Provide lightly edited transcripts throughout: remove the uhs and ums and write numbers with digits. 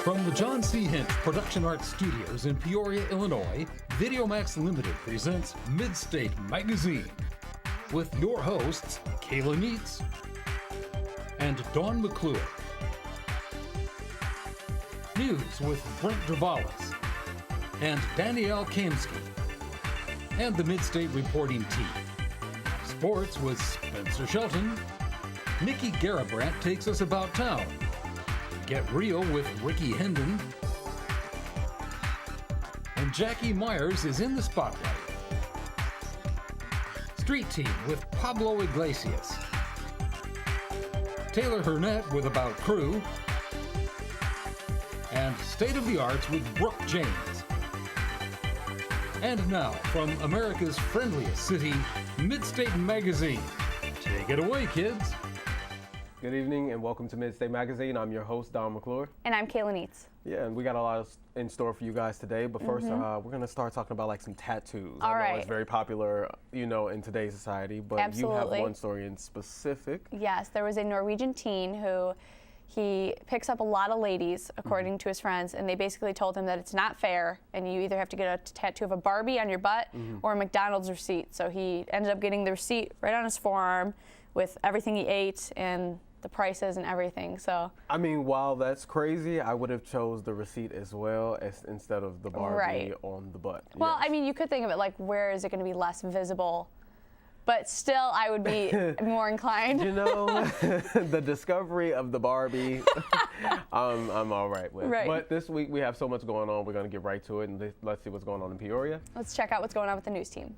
From the John C. Hint Production Arts Studios in Peoria, Illinois, VideoMax Limited presents Midstate Magazine with your hosts, Kayla Neitz and Dawn McClure. News with Brent Dravalis and Danielle Kamsky and the Midstate reporting team. Sports with Spencer Shelton. Nikki Garabrandt takes us about town. Get Real with Ricky Hendon. And Jackie Myers is in the spotlight. Street Team with Pablo Iglesias. Taylor Hurnett with About Crew. And State of the Arts with Brooke James. And now, from America's friendliest city, Midstate Magazine. Take it away, kids. Good evening and welcome to Midstate Magazine. I'm your host, Dawn McClure. And I'm Kayla Neitz. Yeah, and we got a lot in store for you guys today. But first, we're going to start talking about like some tattoos. All I know it's very popular, you know, in today's society. But Absolutely. You have one story in specific. Yes, there was a Norwegian teen who he picks up a lot of ladies, according to his friends, and they basically told him that it's not fair, and you either have to get a tattoo of a Barbie on your butt or a McDonald's receipt. So he ended up getting the receipt right on his forearm with everything he ate and the prices and everything. So I mean, while that's crazy, I would have chose the receipt as well instead of the Barbie on the butt. Well, Yes. I mean, you could think of it like, where is it going to be less visible? But still, I would be more inclined. You know, the discovery of the Barbie, I'm all right with. Right. But this week we have so much going on. We're going to get right to it, and let's see what's going on in Peoria. Let's check out what's going on with the news team.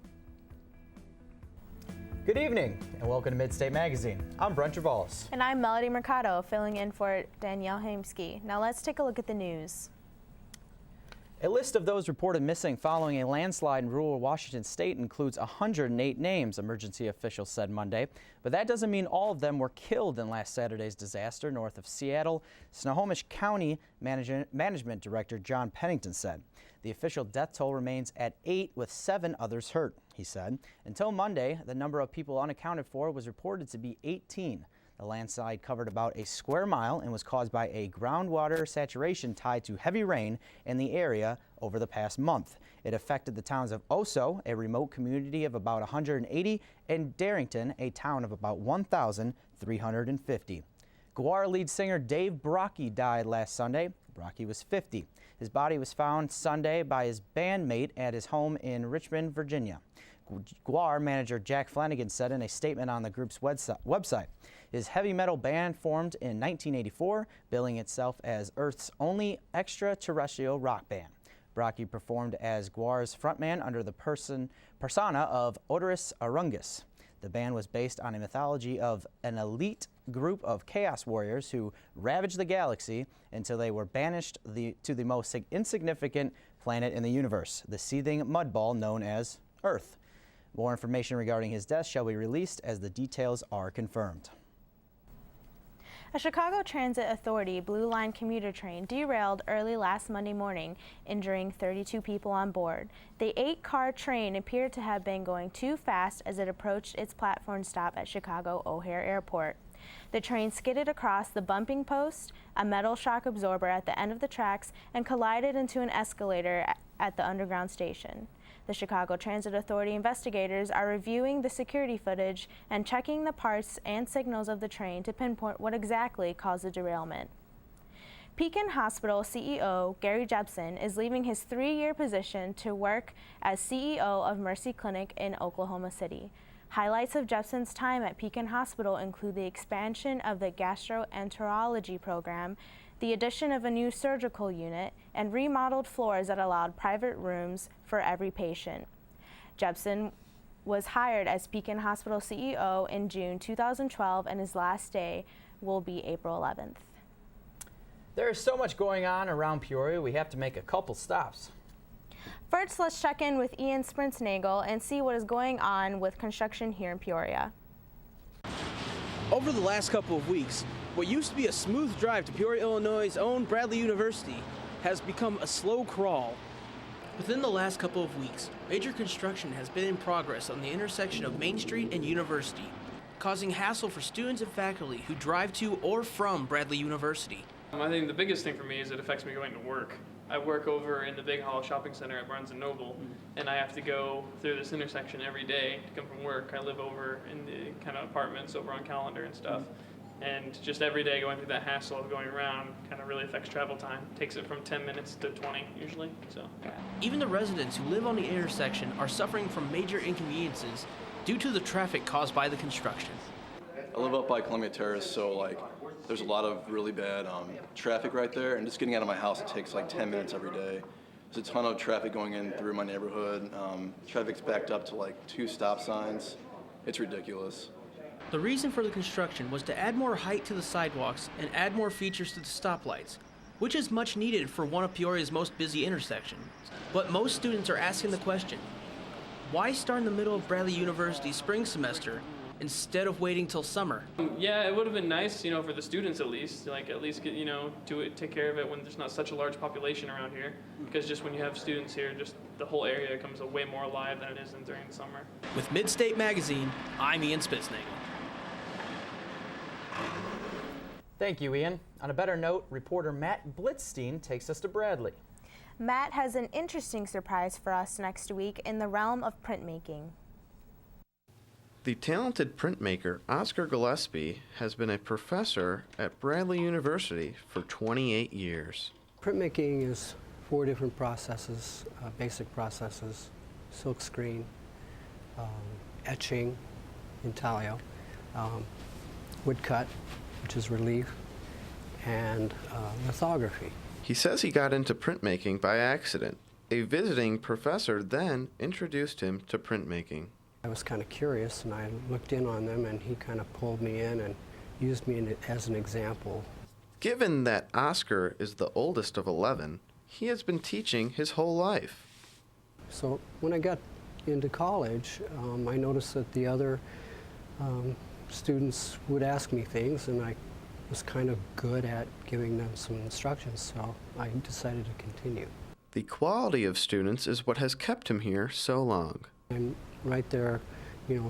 Good evening, and welcome to Midstate Magazine. I'm Brent Dravalis. And I'm Melody Mercado, filling in for Danielle Kamsky. Now let's take a look at the news. A list of those reported missing following a landslide in rural Washington state includes 108 names, emergency officials said Monday. But that doesn't mean all of them were killed in last Saturday's disaster north of Seattle, Snohomish County Management Director John Pennington said. The official death toll remains at 8, with 7 others hurt, he said. Until Monday, the number of people unaccounted for was reported to be 18. The landslide covered about a square mile and was caused by a groundwater saturation tied to heavy rain in the area over the past month. It affected the towns of Oso, a remote community of about 180, and Darrington, a town of about 1,350. Gwar lead singer Dave Brockie died last Sunday. Brockie was 50. His body was found Sunday by his bandmate at his home in Richmond, Virginia. Gwar manager Jack Flanagan said in a statement on the group's website. His heavy metal band formed in 1984, billing itself as Earth's only extraterrestrial rock band. Brockie performed as Gwar's frontman under the persona of Odorous Arungus. The band was based on a mythology of an elite group of chaos warriors who ravaged the galaxy until they were banished to the most insignificant planet in the universe, the seething mud ball known as Earth. More information regarding his death shall be released as the details are confirmed. A Chicago Transit Authority Blue Line commuter train derailed early last Monday morning, injuring 32 people on board. The 8-car train appeared to have been going too fast as it approached its platform stop at Chicago O'Hare Airport. The train skidded across the bumping post, a metal shock absorber at the end of the tracks, and collided into an escalator at the underground station. The Chicago Transit Authority investigators are reviewing the security footage and checking the parts and signals of the train to pinpoint what exactly caused the derailment. Pekin Hospital CEO Gary Jepson is leaving his 3-year position to work as CEO of Mercy Clinic in Oklahoma City. Highlights of Jepson's time at Pekin Hospital include the expansion of the gastroenterology program, the addition of a new surgical unit, and remodeled floors that allowed private rooms for every patient. Jepson was hired as Pekin Hospital CEO in June 2012, and his last day will be April 11th. There is so much going on around Peoria, we have to make a couple stops. First, let's check in with Ian Sprintsnagel and see what is going on with construction here in Peoria. Over the last couple of weeks, what used to be a smooth drive to Peoria, Illinois' own Bradley University has become a slow crawl. Within the last couple of weeks, major construction has been in progress on the intersection of Main Street and University, causing hassle for students and faculty who drive to or from Bradley University. I think the biggest thing for me is it affects me going to work. I work over in the Big Hall Shopping Center at Barnes & Noble, and I have to go through this intersection every day to come from work. I live over in the kind of apartments over on Callender and stuff. And just every day going through that hassle of going around kind of really affects travel time. Takes it from 10 minutes to 20 usually. So Even the residents who live on the intersection are suffering from major inconveniences due to the traffic caused by the construction. I live up by Columbia Terrace, so there's a lot of really bad traffic right there, and just getting out of my house, it takes 10 minutes every day. There's a ton of traffic going in through my neighborhood. Traffic's backed up to 2 stop signs. It's ridiculous. The reason for the construction was to add more height to the sidewalks and add more features to the stoplights, which is much needed for one of Peoria's most busy intersections. But most students are asking the question, why start in the middle of Bradley University's spring semester instead of waiting till summer? yeah, it would have been nice, for the students at least get, take care of it when there's not such a large population around here. Because just when you have students here, just the whole area becomes way more alive than it is during the summer. With Midstate Magazine, I'm Ian Spitznagel. Thank you, Ian. On a better note, reporter Matt Blitzstein takes us to Bradley. Matt has an interesting surprise for us next week in the realm of printmaking. The talented printmaker Oscar Gillespie has been a professor at Bradley University for 28 years. Printmaking is 4 different processes, basic processes: silkscreen, etching, intaglio, woodcut, which is relief, and lithography. He says he got into printmaking by accident. A visiting professor then introduced him to printmaking. I was kind of curious, and I looked in on them, and he kind of pulled me in and used me as an example. Given that Oscar is the oldest of 11, he has been teaching his whole life. So when I got into college, I noticed that the other students would ask me things, and I was kind of good at giving them some instructions, so I decided to continue. The quality of students is what has kept him here so long. I'm right there,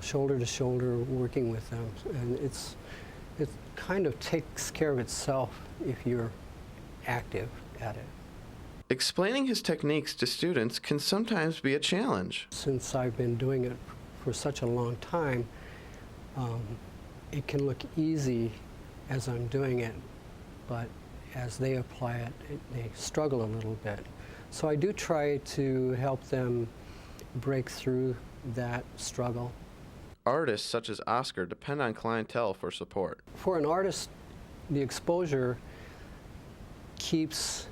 shoulder to shoulder, working with them, and it kind of takes care of itself if you're active at it. Explaining his techniques to students can sometimes be a challenge. Since I've been doing it for such a long time, it can look easy as I'm doing it, but as they apply it, they struggle a little bit. So I do try to help them break through that struggle. Artists such as Oscar depend on clientele for support. For an artist, the exposure keeps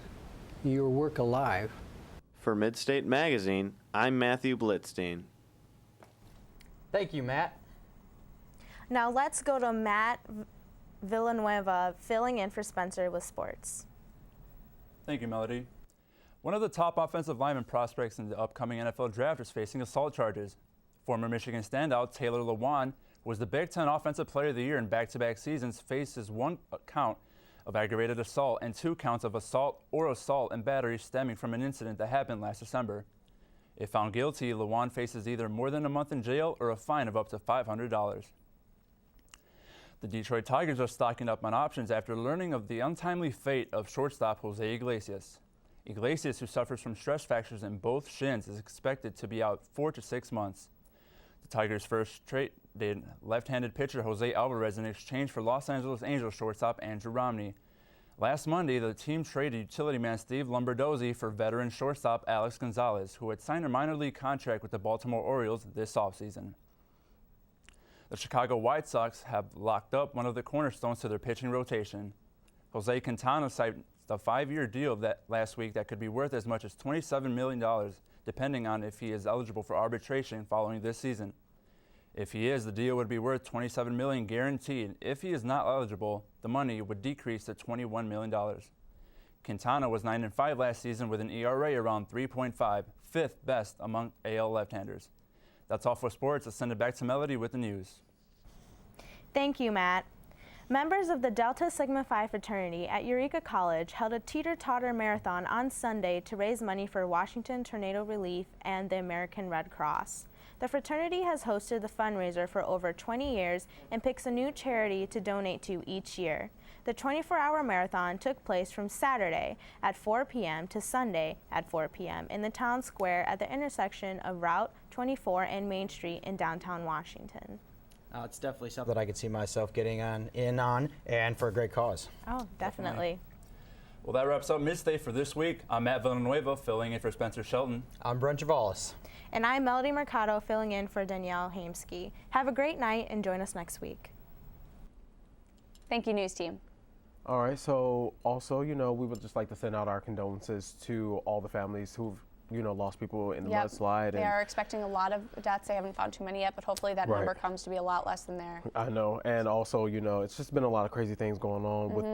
your work alive. For Midstate Magazine, I'm Matthew Blitzstein. Thank you, Matt. Now let's go to Matt Villanueva filling in for Spencer with sports. Thank you, Melody. One of the top offensive lineman prospects in the upcoming NFL draft is facing assault charges. Former Michigan standout Taylor Lewan, who was the Big Ten Offensive Player of the Year in back-to-back seasons, faces 1 count of aggravated assault and 2 counts of assault and battery stemming from an incident that happened last December. If found guilty, Lewan faces either more than a month in jail or a fine of up to $500. The Detroit Tigers are stocking up on options after learning of the untimely fate of shortstop Jose Iglesias. Iglesias, who suffers from stress fractures in both shins, is expected to be out 4 to 6 months. The Tigers' first traded left-handed pitcher Jose Alvarez in exchange for Los Angeles Angels shortstop Andrew Romney. Last Monday, the team traded utility man Steve Lombardozzi for veteran shortstop Alex Gonzalez, who had signed a minor league contract with the Baltimore Orioles this offseason. The Chicago White Sox have locked up one of the cornerstones to their pitching rotation. Jose Quintana signed a 5-year deal last week that could be worth as much as $27 million, depending on if he is eligible for arbitration following this season. If he is, the deal would be worth $27 million guaranteed. If he is not eligible, the money would decrease to $21 million. Quintana was 9-5 last season with an ERA around 3.5, 5th best among AL left-handers. That's all for sports. Let's send it back to Melody with the news. Thank you, Matt. Members of the Delta Sigma Phi fraternity at Eureka College held a teeter-totter marathon on Sunday to raise money for Washington Tornado Relief and the American Red Cross. The fraternity has hosted the fundraiser for over 20 years and picks a new charity to donate to each year. The 24-hour marathon took place from Saturday at 4 p.m. to Sunday at 4 p.m. in the town square at the intersection of Route 24 and Main Street in downtown Washington. It's definitely something I could see myself getting in on, and for a great cause. Oh, definitely. Well, that wraps up Midstate for this week. I'm Matt Villanueva, filling in for Spencer Shelton. I'm Brent Travalis. And I'm Melody Mercado, filling in for Danielle Hamsky. Have a great night and join us next week. Thank you, news team. All right, so also, we would just like to send out our condolences to all the families who've, lost people in the mudslide. They are expecting a lot of deaths. They haven't found too many yet, but hopefully that number comes to be a lot less than there. I know, and also, it's just been a lot of crazy things going on with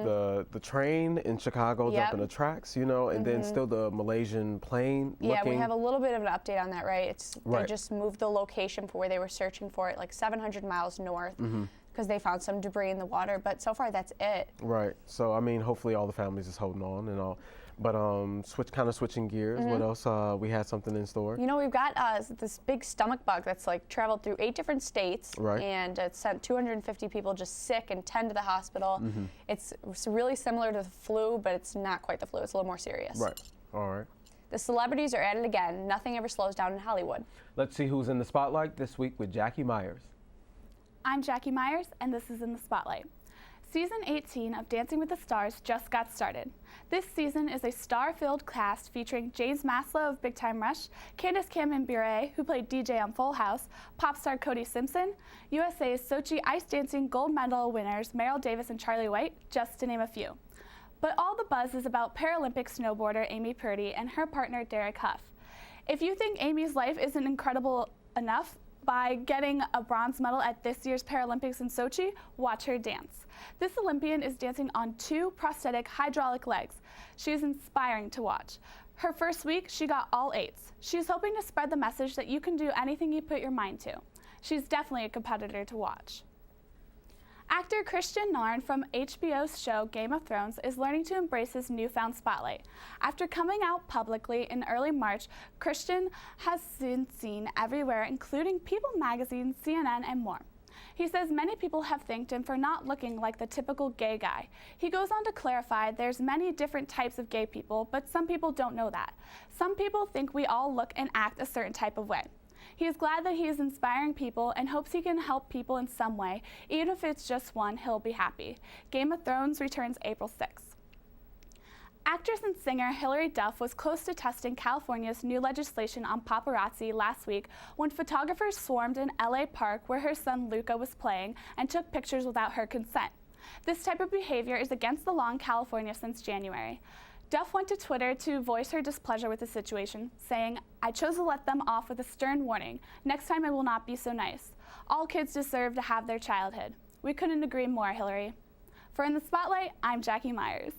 the train in Chicago jumping the tracks, and then still the Malaysian plane Yeah, we have a little bit of an update on that, right? They just moved the location for where they were searching for it, like 700 miles north. Because they found some debris in the water, but so far that's it. Right. So hopefully all the families is holding on and all. But switching gears. What else? We had something in store. We've got this big stomach bug that's traveled through 8 different states, and it's sent 250 people just sick and 10 to the hospital. It's really similar to the flu, but it's not quite the flu. It's a little more serious. Right. All right. The celebrities are at it again. Nothing ever slows down in Hollywood. Let's see who's in the spotlight this week with Jackie Myers. I'm Jackie Myers, and this is In the Spotlight. Season 18 of Dancing with the Stars just got started. This season is a star-filled cast featuring James Maslow of Big Time Rush, Candace Cameron Bure, who played DJ on Full House, pop star Cody Simpson, USA's Sochi ice dancing gold medal winners Meryl Davis and Charlie White, just to name a few. But all the buzz is about Paralympic snowboarder Amy Purdy and her partner Derek Huff. If you think Amy's life isn't incredible enough, by getting a bronze medal at this year's Paralympics in Sochi, watch her dance. This Olympian is dancing on 2 prosthetic hydraulic legs. She is inspiring to watch. Her first week, she got all 8s. She's hoping to spread the message that you can do anything you put your mind to. She's definitely a competitor to watch. Actor Christian Norn from HBO's show Game of Thrones is learning to embrace his newfound spotlight. After coming out publicly in early March, Christian has been seen everywhere, including People magazine, CNN, and more. He says many people have thanked him for not looking like the typical gay guy. He goes on to clarify there's many different types of gay people, but some people don't know that. Some people think we all look and act a certain type of way. He is glad that he is inspiring people and hopes he can help people in some way. Even if it's just one, he'll be happy. Game of Thrones returns April 6th. Actress and singer Hilary Duff was close to testing California's new legislation on paparazzi last week when photographers swarmed in LA Park where her son Luca was playing and took pictures without her consent. This type of behavior is against the law in California since January. Duff went to Twitter to voice her displeasure with the situation, saying, "I chose to let them off with a stern warning. Next time I will not be so nice. All kids deserve to have their childhood." We couldn't agree more, Hillary. For In the Spotlight, I'm Jackie Myers.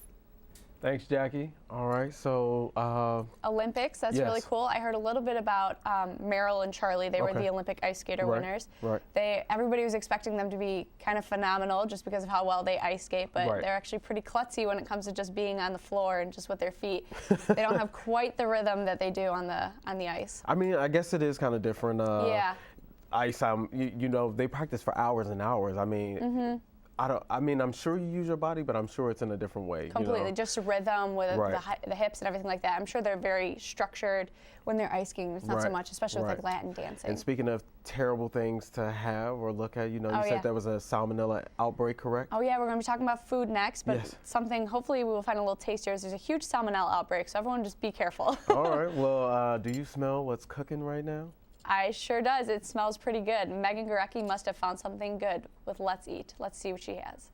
Thanks, Jackie. All right, so Olympics, that's really cool. I heard a little bit about Meryl and Charlie. They were the Olympic ice skater winners. Right. Everybody was expecting them to be kind of phenomenal just because of how well they ice skate, but they're actually pretty klutzy when it comes to just being on the floor and just with their feet. They don't have quite the rhythm that they do on the ice. I mean, I guess it is kind of different. Yeah. Ice, they practice for hours and hours. I mean, I'm sure you use your body, but I'm sure it's in a different way. Completely, just rhythm with the hips and everything like that. I'm sure they're very structured when they're ice skating. It's not so much, especially with Latin dancing. And speaking of terrible things to have or look at, you said there was a salmonella outbreak, correct? Oh yeah, we're going to be talking about food next, but something, hopefully we will find a little tastier. There's a huge salmonella outbreak, so everyone just be careful. All right, well, do you smell what's cooking right now? I sure does. It smells pretty good. Megan Gorecki must have found something good with Let's Eat. Let's see what she has.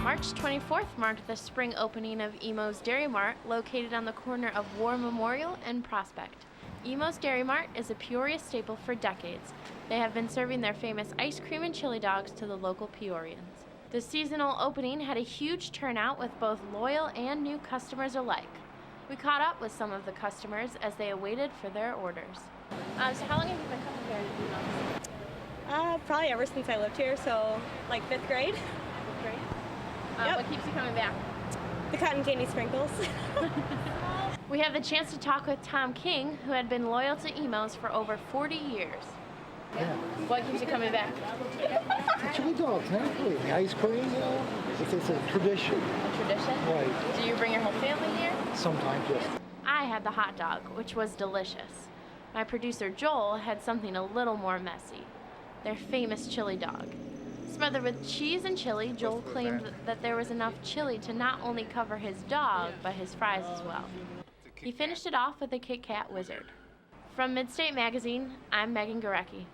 March 24th marked the spring opening of Emo's Dairy Mart, located on the corner of War Memorial and Prospect. Emo's Dairy Mart is a Peoria staple for decades. They have been serving their famous ice cream and chili dogs to the local Peorians. The seasonal opening had a huge turnout with both loyal and new customers alike. We caught up with some of the customers as they awaited for their orders. So how long have you been coming here to Emo's? Probably ever since I lived here, so like 5th grade. 5th grade? What keeps you coming back? The cotton candy sprinkles. We have the chance to talk with Tom King, who had been loyal to Emos for over 40 years. Yeah. What keeps you coming back? The chili dogs, naturally. The ice cream, you know, it's a tradition. A tradition? Right. Do you bring your whole family here? Sometimes, yes. I had the hot dog, which was delicious. My producer Joel had something a little more messy. Their famous chili dog. Smothered with cheese and chili, Joel claimed that there was enough chili to not only cover his dog, but his fries as well. He finished it off with a Kit Kat Wizard. From Midstate Magazine, I'm Megan Gorecki.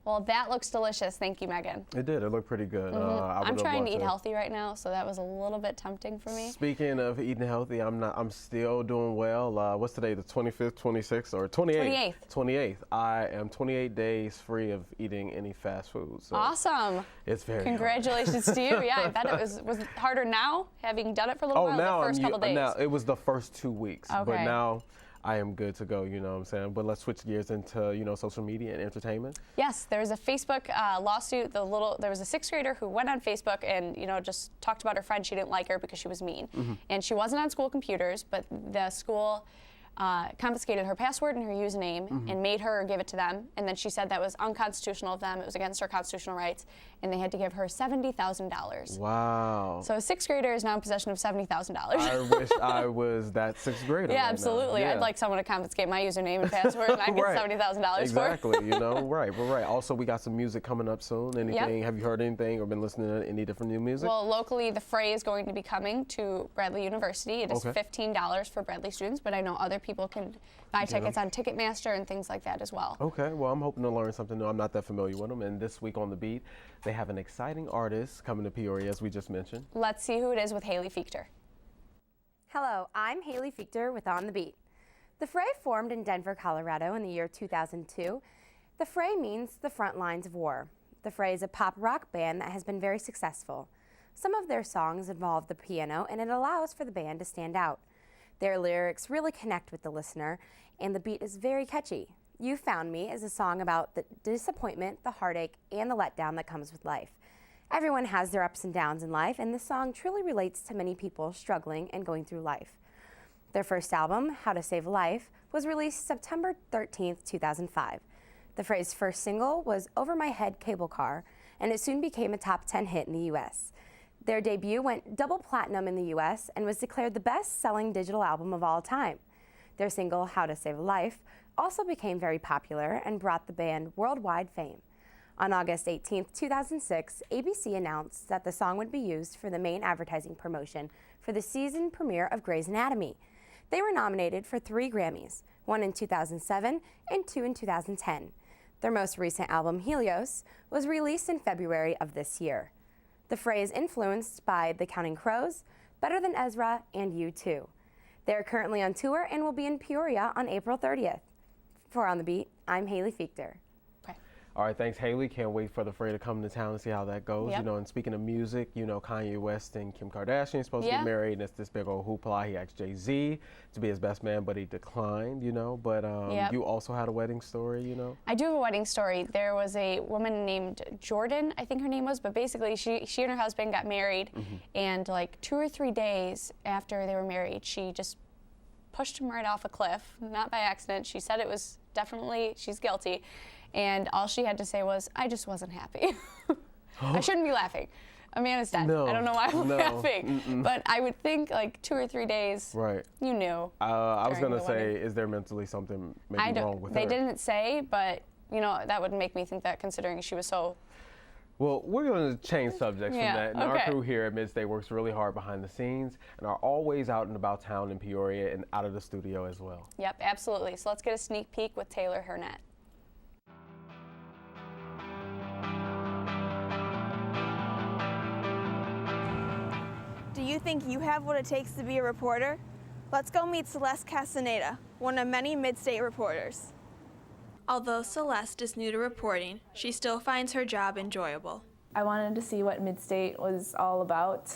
Well, that looks delicious. Thank you, Megan. It did. It looked pretty good. I'm trying to eat healthy right now, so that was a little bit tempting for me. Speaking of eating healthy, I'm still doing well. What's today, the 25th, 26th, or 28th? 28th. I am 28 days free of eating any fast food. So awesome. It's very Congratulations to you. Yeah, I bet it was it harder now, having done it for a little while, now the first couple days? Now, it was the first 2 weeks. Okay. But now I am good to go, you know what I'm saying? But let's switch gears into, social media and entertainment. Yes, there was a Facebook lawsuit. There was a sixth grader who went on Facebook and, just talked about her friend. She didn't like her because she was mean. And she wasn't on school computers, but the school confiscated her password and her username and made her give it to them. And then she said that was unconstitutional of them. It was against her constitutional rights. And they had to give her $70,000. Wow. So a sixth grader is now in possession of $70,000. I wish I was that sixth grader. Yeah, right absolutely. Now. Yeah. I'd like someone to confiscate my username and password and I'd get $70,000 exactly, for it. Right. Also, we got some music coming up soon. Anything? Yep. Have you heard anything or been listening to any different new music? Well, locally, The Fray is going to be coming to Bradley University. It is $15 for Bradley students, but I know other people can buy tickets on Ticketmaster and things like that as well. Okay, well, I'm hoping to learn something new. I'm not that familiar with them. And this week on The Beat, they have an exciting artist coming to Peoria, as we just mentioned. Let's see who it is with Haley Fichter. Hello, I'm Haley Fichter with On The Beat. The Fray formed in Denver, Colorado in the year 2002. The Fray means the front lines of war. The Fray is a pop rock band that has been very successful. Some of their songs involve the piano, and it allows for the band to stand out. Their lyrics really connect with the listener, and the beat is very catchy. You Found Me is a song about the disappointment, the heartache, and the letdown that comes with life. Everyone has their ups and downs in life, and this song truly relates to many people struggling and going through life. Their first album, How to Save a Life, was released September 13th, 2005. The Fray's first single was Over My Head Cable Car, and it soon became a top 10 hit in the U.S. Their debut went double platinum in the U.S. and was declared the best-selling digital album of all time. Their single, How to Save a Life, also became very popular and brought the band worldwide fame. On August 18, 2006, ABC announced that the song would be used for the main advertising promotion for the season premiere of Grey's Anatomy. They were nominated for 3 Grammys, 1 in 2007 and 2 in 2010. Their most recent album, Helios, was released in February of this year. The Fray is influenced by The Counting Crows, Better Than Ezra, and U2. They are currently on tour and will be in Peoria on April 30th. For On The Beat, I'm Haley Fichter. All right, thanks, Haley. Can't wait for the Fray to come to town and see how that goes. Yep. And speaking of music, Kanye West and Kim Kardashian are supposed to get married, and it's this big old hoopla. He asked Jay-Z to be his best man, but he declined, But you also had a wedding story, I do have a wedding story. There was a woman named Jordan, I think her name was, but basically she and her husband got married, and like 2 or 3 days after they were married, she just pushed him right off a cliff, not by accident. She said it was definitely, she's guilty. And all she had to say was, I just wasn't happy. I shouldn't be laughing. A man is dead. No, I don't know why I'm laughing. But I would think like 2 or 3 days, you knew. I was going to say, is there mentally something maybe wrong with her? They didn't say, but that would make me think that considering she was so... Well, we're going to change subjects from that. And our crew here at Midstate works really hard behind the scenes and are always out and about town in Peoria and out of the studio as well. Yep, absolutely. So let's get a sneak peek with Taylor Hurnett. Do you think you have what it takes to be a reporter? Let's go meet Celeste Castaneda, one of many Midstate reporters. Although Celeste is new to reporting, she still finds her job enjoyable. I wanted to see what Midstate was all about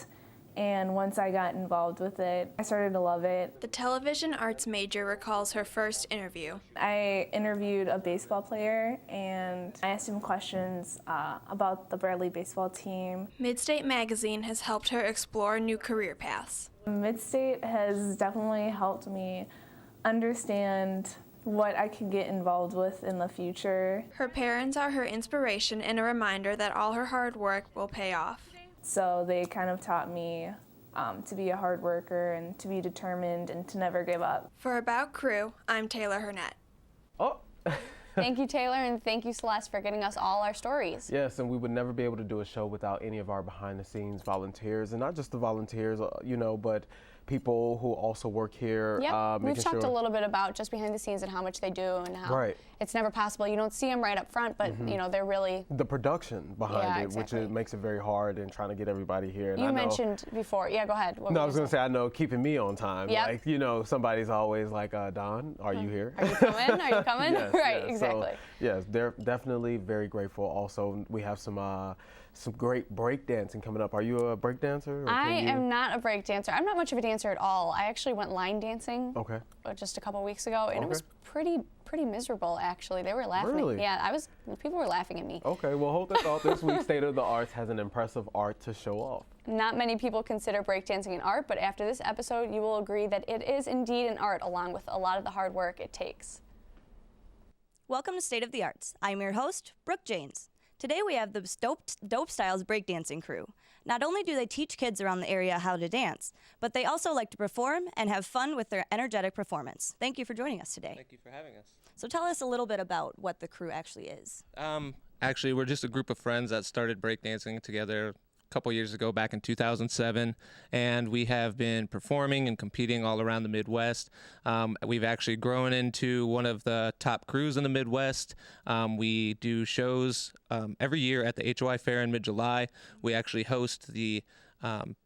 And once I got involved with it, I started to love it. The television arts major recalls her first interview. I interviewed a baseball player and I asked him questions about the Bradley baseball team. Midstate magazine has helped her explore new career paths. Midstate has definitely helped me understand what I could get involved with in the future. Her parents are her inspiration and a reminder that all her hard work will pay off. So they kind of taught me to be a hard worker and to be determined and to never give up. For About Crew, I'm Taylor Hurnett. Oh. Thank you, Taylor, and thank you, Celeste, for getting us all our stories. Yes, and we would never be able to do a show without any of our behind-the-scenes volunteers, and not just the volunteers, you know, but people who also work here. Yep, we've talked a little bit about just behind the scenes and how much they do and how it's never possible. You don't see them right up front, but you know, they're really... The production behind it, which makes it very hard and trying to get everybody here. And you mentioned before, go ahead. No, I was going to say, I know keeping me on time. Yep. Like, you know, somebody's always like, Don, are you here? Are you coming? Are you coming? Yes, right, yes. exactly. So, yes, they're definitely very grateful. Also, we have some great break dancing coming up. Are you a break dancer? I am not a break dancer. I'm not much of a dancer at all. I actually went line dancing just a couple weeks ago, and it was pretty miserable, actually. They were laughing. Really? Yeah, people were laughing at me. Okay, well, hold that thought. This week's State of the Arts has an impressive art to show off. Not many people consider breakdancing an art, but after this episode, you will agree that it is indeed an art, along with a lot of the hard work it takes. Welcome to State of the Arts. I'm your host, Brooke Janes. Today we have the Dope Styles breakdancing crew. Not only do they teach kids around the area how to dance, but they also like to perform and have fun with their energetic performance. Thank you for joining us today. Thank you for having us. So tell us a little bit about what the crew actually is. Actually, we're just a group of friends that started breakdancing together a couple years ago, back in 2007, and we have been performing and competing all around the Midwest. We've actually grown into one of the top crews in the Midwest. We do shows every year at the HOI Fair in mid-July. We actually host the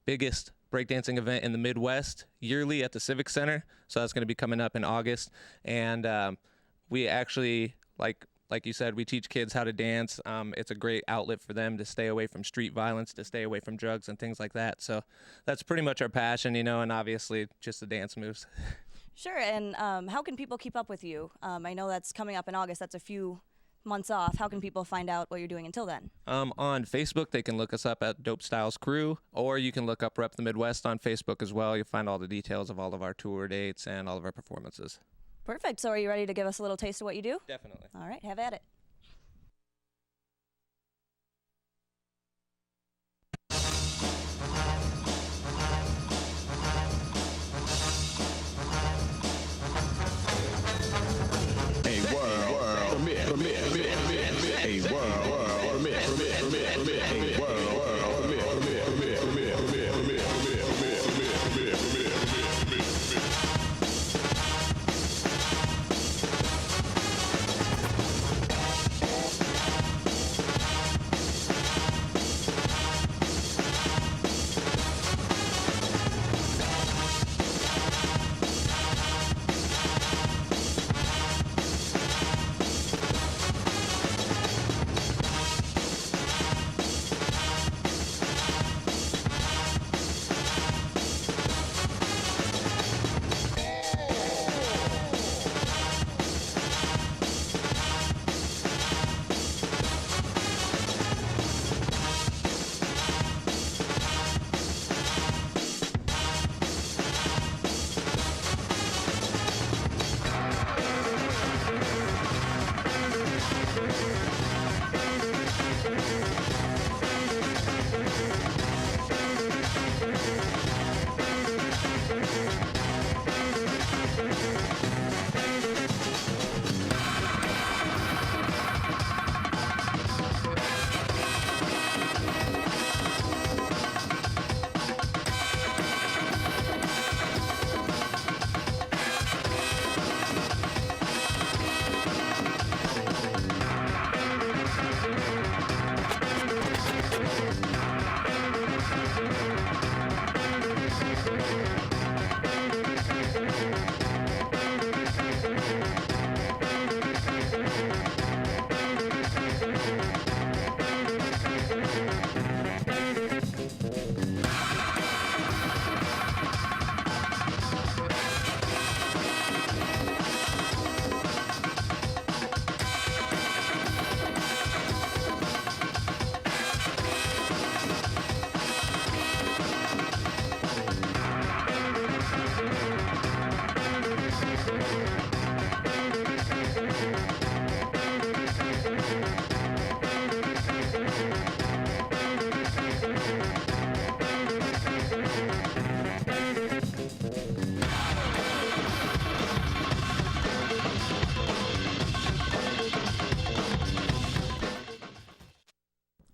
biggest breakdancing event in the Midwest yearly at the Civic Center, so that's going to be coming up in August. And we actually, like you said, we teach kids how to dance. It's a great outlet for them to stay away from street violence, to stay away from drugs and things like that. So that's pretty much our passion, you know, and obviously just the dance moves. Sure, and how can people keep up with you? I know that's coming up in August. That's a few months off. How can people find out what you're doing until then? On Facebook, they can look us up at Dope Styles Crew, or you can look up Rep the Midwest on Facebook as well. You'll find all the details of all of our tour dates and all of our performances. Perfect. So are you ready to give us a little taste of what you do? Definitely. All right, have at it.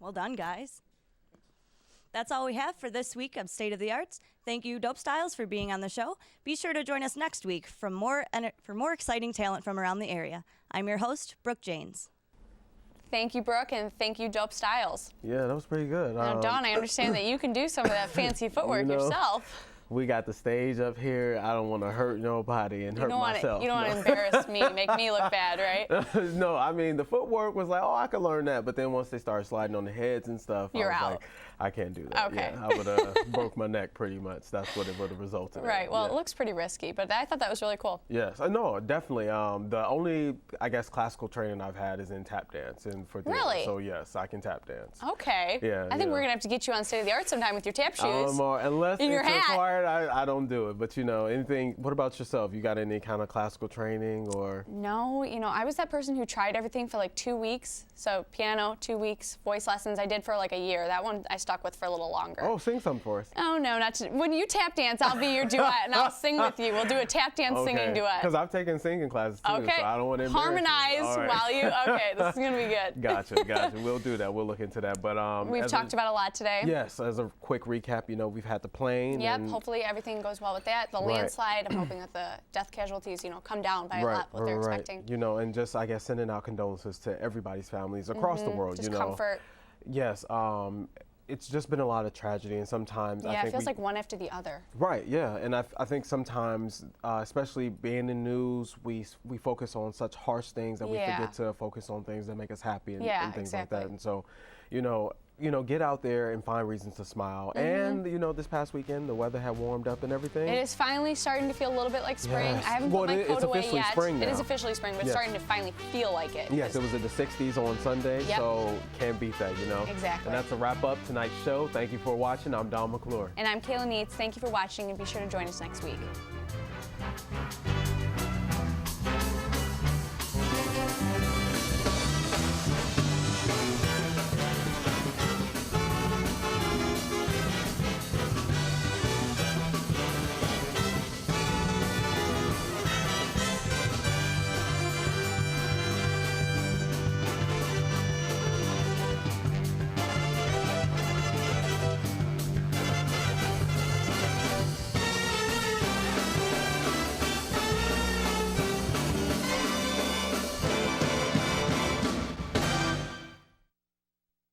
Well done, guys. That's all we have for this week of State of the Arts. Thank you, Dope Styles, for being on the show. Be sure to join us next week for more exciting talent from around the area. I'm your host, Brooke Janes. Thank you, Brooke, and thank you, Dope Styles. Yeah, that was pretty good. Now, Dawn, I understand that you can do some of that fancy footwork yourself. We got the stage up here. I don't want to hurt nobody and hurt myself. You don't want to embarrass me, make me look bad, right? No, I mean, the footwork was like, oh, I could learn that. But then once they started sliding on the heads and stuff, You're I was out. like, I can't do that. Okay. Yeah, I would have broke my neck pretty much. That's what it would have resulted in. Right. Well, yeah. It looks pretty risky, but I thought that was really cool. Yes. No, definitely. The only, I guess, classical training I've had is in tap dance and for theater. Really? So, yes, I can tap dance. Okay. Yeah. I think we're going to have to get you on State of the Arts sometime with your tap shoes. Unless in your it's hat. required, I don't do it. But, anything, what about yourself? You got any kind of classical training or? No, I was that person who tried everything for like 2 weeks. So piano, 2 weeks, voice lessons I did for like a year. That one I stuck with for a little longer. Oh, sing something for us. Oh, no, not to, when you tap dance, I'll be your duet and I'll sing with you. We'll do a tap dance singing duet. Because I've taken singing classes too, okay. so I don't want to embarrass Harmonize you. Right. while you, okay, this is going to be good. Gotcha. We'll do that. We'll look into that. But we've talked about a lot today. Yes, as a quick recap, we've had the plane. Yep, and hopefully everything goes well with that. The landslide, I'm hoping that the death casualties, come down by a lot, what they're expecting. And just, I guess, sending out condolences to everybody's families across the world, just comfort. Yes, it's just been a lot of tragedy, and sometimes I think it feels like one after the other. Right, yeah, and I think sometimes, especially being in news, we focus on such harsh things that we forget to focus on things that make us happy and things like that. And so, get out there and find reasons to smile. And this past weekend, the weather had warmed up and everything. It is finally starting to feel a little bit like spring. Yes. I haven't put my coat away yet. Spring now. It is officially spring, but it's starting to finally feel like it. Yes, it was in the 60s on Sunday, so can't beat that, Exactly. And that's a wrap up tonight's show. Thank you for watching. I'm Don McClure. And I'm Kayla Neitz. Thank you for watching, and be sure to join us next week.